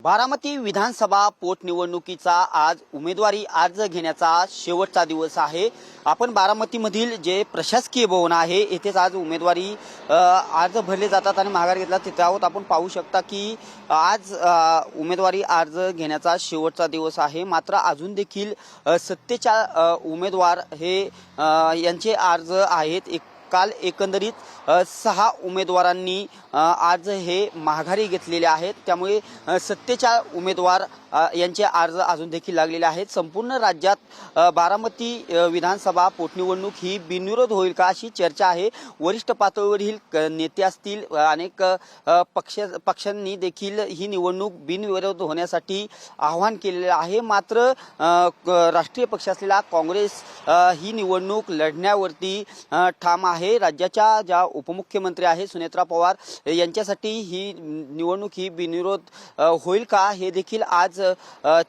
बारामती विधानसभा पोटनिवडणुकीचा आज उमेदवारी अर्ज घेण्याचा शेवटचा दिवस आहे। आपण बारामतीमधील जे प्रशासकीय भवन आहे येथेच आज उमेदवारी अर्ज भरले जातात आणि माघार घेतला तिथे आहोत। आपण पाहू शकता की आज उमेदवारी अर्ज घेण्याचा शेवटचा दिवस आहे, मात्र अजून देखील 47 उमेदवार हे यांचे अर्ज आहेत। काल एकंदरीत 6 उमेदवारांनी अर्ज हे माघारी घेतलेले आहेत, त्यामुळे 47 उमेदवार यांचे अर्ज अजून देखील लागलेले आहेत। संपूर्ण राज्यात बारामती विधानसभा पोटनिवडणूक ही बिनविरोध होईल का अशी चर्चा आहे। वरिष्ठ पातळीवरील नेते असतील, अनेक पक्षांनी देखील ही निवडणूक बिनविरोध होण्यासाठी आवाहन केलेले आहे, मात्र राष्ट्रीय पक्ष असलेला काँग्रेस ही निवडणूक लढण्यावरती ठाम आहे। राज्याच्या ज्या उपमुख्यमंत्री आहेत सुनेत्रा पवार यांच्यासाठी ही निवडणूक ही बिनविरोध होईल का हे देखील आज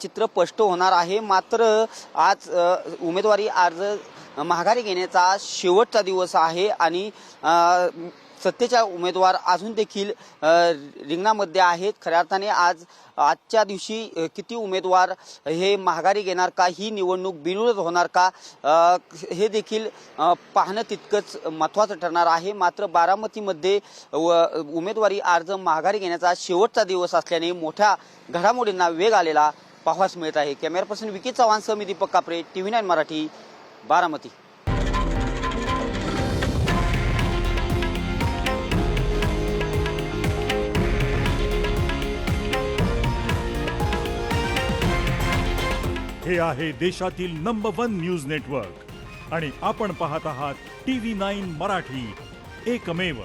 चित्र स्पष्ट होणार आहे। मात्र आज उमेदवारी अर्ज माघारी घेण्याचा शेवटचा दिवस आहे आणि 47 उमेदवार अजून देखील रिंगणामध्ये आहेत। खऱ्या अर्थाने आजच्या दिवशी किती उमेदवार हे माघारी घेणार का, ही निवडणूक बिनविरोध होणार का, हे देखील पाहणं तितकंच महत्त्वाचं ठरणार आहे। मात्र बारामतीमध्ये उमेदवारी अर्ज माघारी घेण्याचा शेवटचा दिवस असल्याने मोठ्या घडामोडींना वेग आलेला पाहावयास मिळत आहे। कॅमेरा पर्सन विकी चव्हाण सह मी दीपक कापरे, TV9 मराठी, बारामती। हे आहे देशातील नंबर 1 न्यूज नेटवर्क आणि आपण पाहत आहात TV9 मराठी, एकमेव।